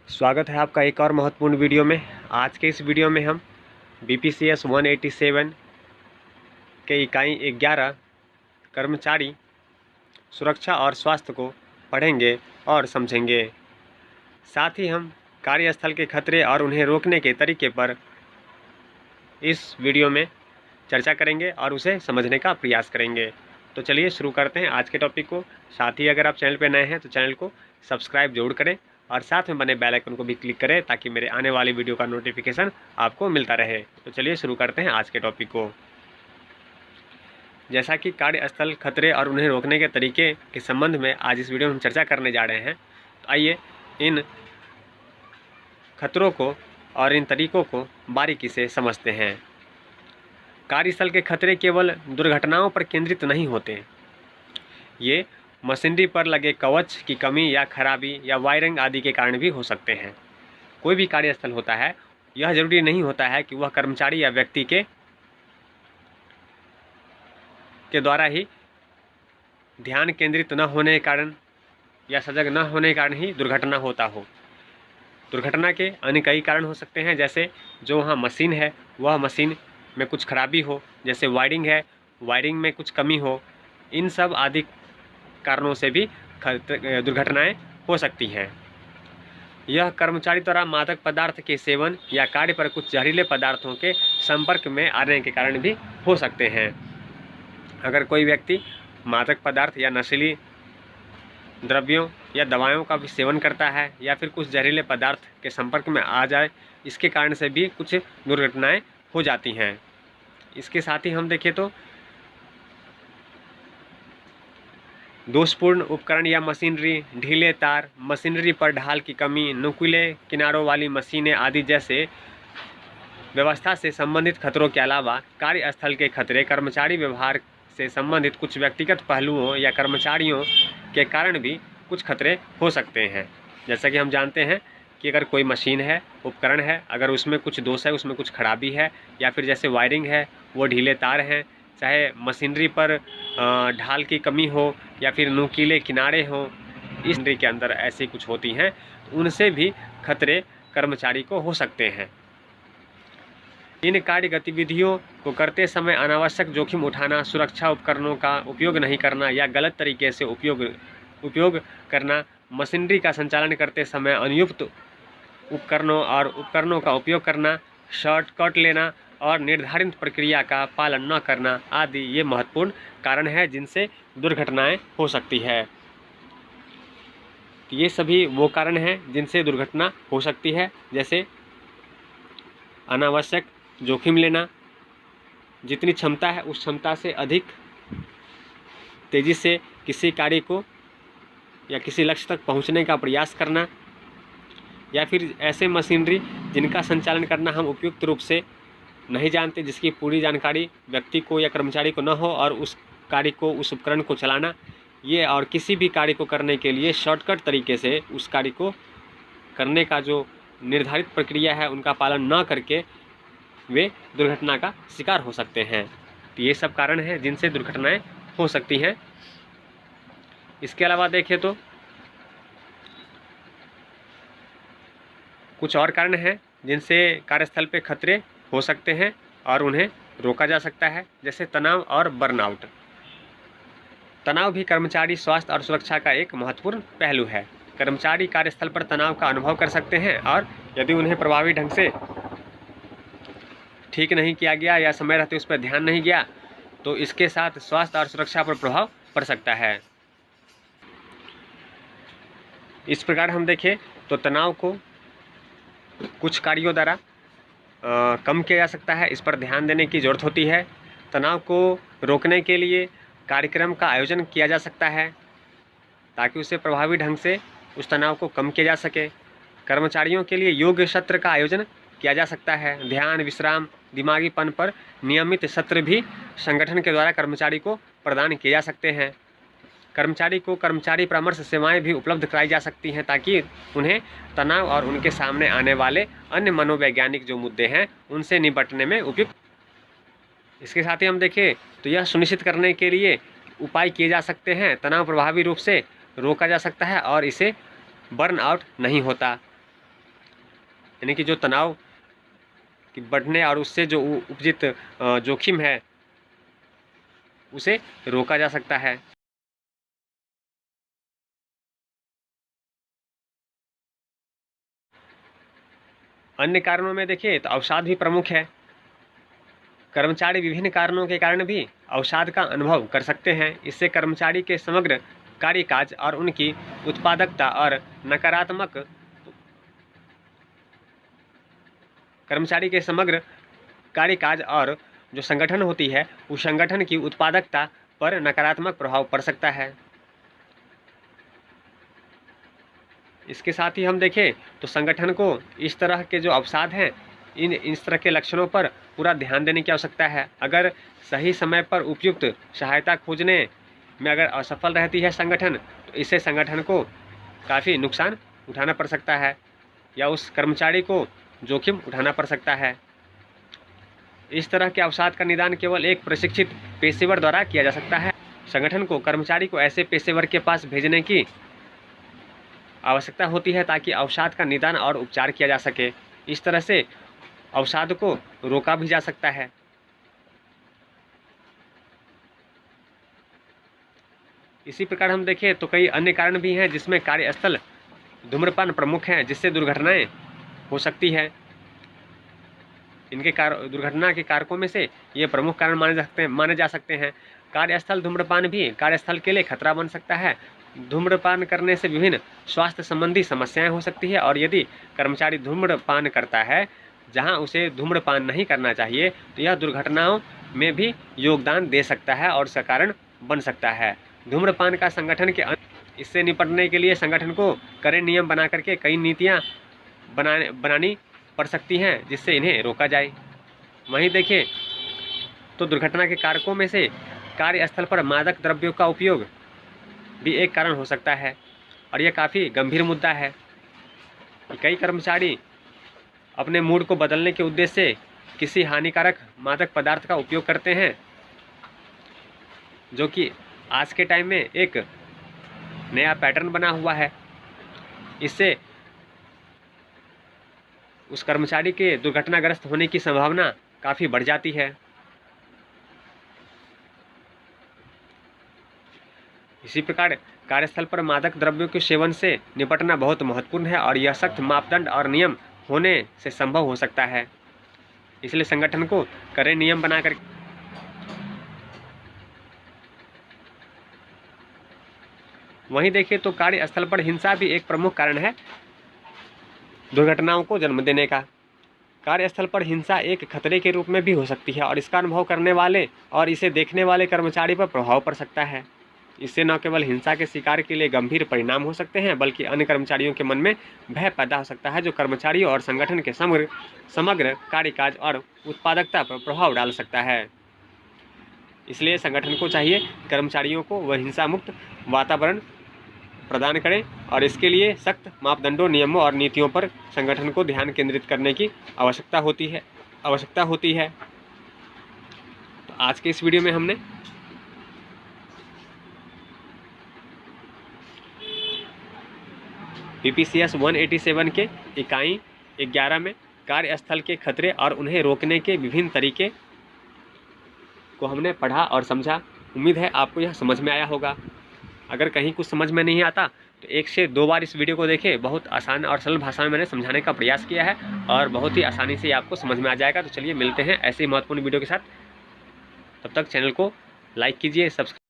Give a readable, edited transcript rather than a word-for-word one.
स्वागत है आपका एक और महत्वपूर्ण वीडियो में। आज के इस वीडियो में हम BPCS 187 के इकाई 11 कर्मचारी सुरक्षा और स्वास्थ्य को पढ़ेंगे और समझेंगे। साथ ही हम कार्यस्थल के खतरे और उन्हें रोकने के तरीके पर इस वीडियो में चर्चा करेंगे और उसे समझने का प्रयास करेंगे। तो चलिए शुरू करते हैं आज के टॉपिक को। साथ ही अगर आप चैनल पर नए हैं तो चैनल को सब्सक्राइब जरूर करें और साथ में बने बेल आइकन को भी क्लिक करें ताकि मेरे आने वाली वीडियो का नोटिफिकेशन आपको मिलता रहे। तो चलिए शुरू करते हैं आज के टॉपिक को। जैसा कि कार्यस्थल खतरे और उन्हें रोकने के तरीके के संबंध में आज इस वीडियो में हम चर्चा करने जा रहे हैं, तो आइए इन खतरों को और इन तरीकों को बारीकी से समझते हैं। कार्यस्थल के खतरे केवल दुर्घटनाओं पर केंद्रित नहीं होते, ये मशीनरी पर लगे कवच की कमी या खराबी या वायरिंग आदि के कारण भी हो सकते हैं। कोई भी कार्यस्थल होता है, यह जरूरी नहीं होता है कि वह कर्मचारी या व्यक्ति के द्वारा ही ध्यान केंद्रित न होने के कारण या सजग न होने के कारण ही दुर्घटना होता हो। दुर्घटना के अन्य कई कारण हो सकते हैं, जैसे जो वहाँ मशीन है वह मशीन में कुछ खराबी हो, जैसे वायरिंग है, वायरिंग में कुछ कमी हो। इन सब आदि कारणों से भी दुर्घटनाएं हो सकती हैं। यह कर्मचारी द्वारा मादक पदार्थ के सेवन या कार्य पर कुछ जहरीले पदार्थों के संपर्क में आने के कारण भी हो सकते हैं। अगर कोई व्यक्ति मादक पदार्थ या नशीली द्रव्यों या दवाओं का भी सेवन करता है या फिर कुछ जहरीले पदार्थ के संपर्क में आ जाए, इसके कारण से भी कुछ दुर्घटनाएं हो जाती हैं। इसके साथ ही हम देखें तो दोषपूर्ण उपकरण या मशीनरी, ढीले तार, मशीनरी पर ढाल की कमी, नुकीले किनारों वाली मशीनें आदि जैसे व्यवस्था से संबंधित खतरों के अलावा कार्यस्थल के खतरे कर्मचारी व्यवहार से संबंधित कुछ व्यक्तिगत पहलुओं या कर्मचारियों के कारण भी कुछ खतरे हो सकते हैं। जैसा कि हम जानते हैं कि अगर कोई मशीन है, उपकरण है, अगर उसमें कुछ दोष है, उसमें कुछ खराबी है, या फिर जैसे वायरिंग है वो ढीले तार हैं, चाहे मशीनरी पर ढाल की कमी हो या फिर नुकीले किनारे हो, इस मशीनरी के अंदर ऐसी कुछ होती हैं, तो उनसे भी खतरे कर्मचारी को हो सकते हैं। इन कार्य गतिविधियों को करते समय अनावश्यक जोखिम उठाना, सुरक्षा उपकरणों का उपयोग नहीं करना या गलत तरीके से उपयोग करना, मशीनरी का संचालन करते समय अनुपयुक्त उपकरणों का उपयोग करना, शॉर्टकट लेना और निर्धारित प्रक्रिया का पालन न करना आदि ये महत्वपूर्ण कारण हैं जिनसे दुर्घटनाएं हो सकती है। ये सभी वो कारण हैं जिनसे दुर्घटना हो सकती है, जैसे अनावश्यक जोखिम लेना, जितनी क्षमता है उस क्षमता से अधिक तेज़ी से किसी कार्य को या किसी लक्ष्य तक पहुंचने का प्रयास करना, या फिर ऐसे मशीनरी जिनका संचालन करना हम उपयुक्त रूप से नहीं जानते, जिसकी पूरी जानकारी व्यक्ति को या कर्मचारी को न हो और उस कार्य को, उस उपकरण को चलाना, ये और किसी भी कार्य को करने के लिए शॉर्टकट तरीके से उस कार्य को करने का जो निर्धारित प्रक्रिया है उनका पालन न करके वे दुर्घटना का शिकार हो सकते हैं। तो ये सब कारण हैं जिनसे दुर्घटनाएं हो सकती हैं। इसके अलावा देखें तो कुछ और कारण हैं जिनसे कार्यस्थल पे खतरे हो सकते हैं और उन्हें रोका जा सकता है, जैसे तनाव और बर्नआउट। तनाव भी कर्मचारी स्वास्थ्य और सुरक्षा का एक महत्वपूर्ण पहलू है। कर्मचारी कार्यस्थल पर तनाव का अनुभव कर सकते हैं और यदि उन्हें प्रभावी ढंग से ठीक नहीं किया गया या समय रहते उस पर ध्यान नहीं गया तो इसके साथ स्वास्थ्य और सुरक्षा पर प्रभाव पड़ सकता है। इस प्रकार हम देखें तो तनाव को कुछ कार्यों द्वारा कम किया जा सकता है, इस पर ध्यान देने की ज़रूरत होती है। तनाव को रोकने के लिए कार्यक्रम का आयोजन किया जा सकता है ताकि उसे प्रभावी ढंग से उस तनाव को कम किया जा सके। कर्मचारियों के लिए योग सत्र का आयोजन किया जा सकता है। ध्यान, विश्राम, दिमागीपन पर नियमित सत्र भी संगठन के द्वारा कर्मचारी को प्रदान किए जा सकते हैं। कर्मचारी को कर्मचारी परामर्श सेवाएं भी उपलब्ध कराई जा सकती हैं ताकि उन्हें तनाव और उनके सामने आने वाले अन्य मनोवैज्ञानिक जो मुद्दे हैं उनसे निपटने में उपयुक्त। इसके साथ ही हम देखें तो यह सुनिश्चित करने के लिए उपाय किए जा सकते हैं, तनाव प्रभावी रूप से रोका जा सकता है और इसे बर्नआउट नहीं होता। यानी कि जो तनाव कि बढ़ने और उससे जो उपजित जोखिम है उसे रोका जा सकता है। अन्य कारणों में देखिए तो अवसाद भी प्रमुख है। कर्मचारी विभिन्न कारणों के कारण भी अवसाद का अनुभव कर सकते हैं। इससे कर्मचारी के समग्र कार्यकाज और उनकी उत्पादकता और नकारात्मक कर्मचारी के समग्र कार्यकाज और जो संगठन होती है उस संगठन की उत्पादकता पर नकारात्मक प्रभाव पड़ सकता है। इसके साथ ही हम देखें तो संगठन को इस तरह के जो अवसाद हैं इस तरह के लक्षणों पर पूरा ध्यान देने की आवश्यकता है। अगर सही समय पर उपयुक्त सहायता खोजने में अगर असफल रहती है संगठन, तो इससे संगठन को काफ़ी नुकसान उठाना पड़ सकता है या उस कर्मचारी को जोखिम उठाना पड़ सकता है। इस तरह के अवसाद का निदान केवल एक प्रशिक्षित पेशेवर द्वारा किया जा सकता है। संगठन को कर्मचारी को ऐसे पेशेवर के पास भेजने की आवश्यकता होती है ताकि अवसाद का निदान और उपचार किया जा सके। इस तरह से अवसाद को रोका भी जा सकता है। इसी प्रकार हम देखें तो कई अन्य कारण भी हैं जिसमें कार्यस्थल धूम्रपान प्रमुख हैं, जिससे दुर्घटनाएं हो सकती है। इनके दुर्घटना के कारकों में से ये प्रमुख कारण माने जा सकते हैं। कार्यस्थल धूम्रपान भी कार्यस्थल के लिए खतरा बन सकता है। धूम्रपान करने से विभिन्न स्वास्थ्य संबंधी समस्याएं हो सकती है और यदि कर्मचारी धूम्रपान करता है जहां उसे धूम्रपान नहीं करना चाहिए तो यह दुर्घटनाओं में भी योगदान दे सकता है और इसका कारण बन सकता है। धूम्रपान का संगठन के इससे निपटने के लिए संगठन को कड़े नियम बना करके कई नीतियां बनानी पड़ सकती हैं जिससे इन्हें रोका जाए। वहीं देखें तो दुर्घटना के कारकों में से कार्यस्थल पर मादक द्रव्यों का उपयोग भी एक कारण हो सकता है और यह काफ़ी गंभीर मुद्दा है। कई कर्मचारी अपने मूड को बदलने के उद्देश्य से किसी हानिकारक मादक पदार्थ का उपयोग करते हैं, जो कि आज के टाइम में एक नया पैटर्न बना हुआ है। इससे उस कर्मचारी के दुर्घटनाग्रस्त होने की संभावना काफ़ी बढ़ जाती है। इसी प्रकार कार्यस्थल पर मादक द्रव्यों के सेवन से निपटना बहुत महत्वपूर्ण है और यह सख्त मापदंड और नियम होने से संभव हो सकता है। इसलिए संगठन को कड़े नियम बनाकर वहीं देखिए तो कार्यस्थल पर हिंसा भी एक प्रमुख कारण है दुर्घटनाओं को जन्म देने का। कार्यस्थल पर हिंसा एक खतरे के रूप में भी हो सकती है और इसका अनुभव करने वाले और इसे देखने वाले कर्मचारी पर प्रभाव पड़ सकता है। इससे न केवल हिंसा के शिकार के लिए गंभीर परिणाम हो सकते हैं बल्कि अन्य कर्मचारियों के मन में भय पैदा हो सकता है, जो कर्मचारियों और संगठन के समग्र कार्यकाज और उत्पादकता पर प्रभाव डाल सकता है। इसलिए संगठन को चाहिए कर्मचारियों को वह हिंसा मुक्त वातावरण प्रदान करें और इसके लिए सख्त मापदंडों, नियमों और नीतियों पर संगठन को ध्यान केंद्रित करने की आवश्यकता होती है। तो आज के इस वीडियो में हमने PPCS 187 के इकाई 11 में कार्यस्थल के खतरे और उन्हें रोकने के विभिन्न तरीके को हमने पढ़ा और समझा। उम्मीद है आपको यह समझ में आया होगा। अगर कहीं कुछ समझ में नहीं आता तो 1 से 2 बार इस वीडियो को देखें। बहुत आसान और सरल भाषा में मैंने समझाने का प्रयास किया है और बहुत ही आसानी से आपको समझ में आ जाएगा। तो चलिए मिलते हैं ऐसे ही महत्वपूर्ण वीडियो के साथ। तब तक चैनल को लाइक कीजिए, सब्सक्राइब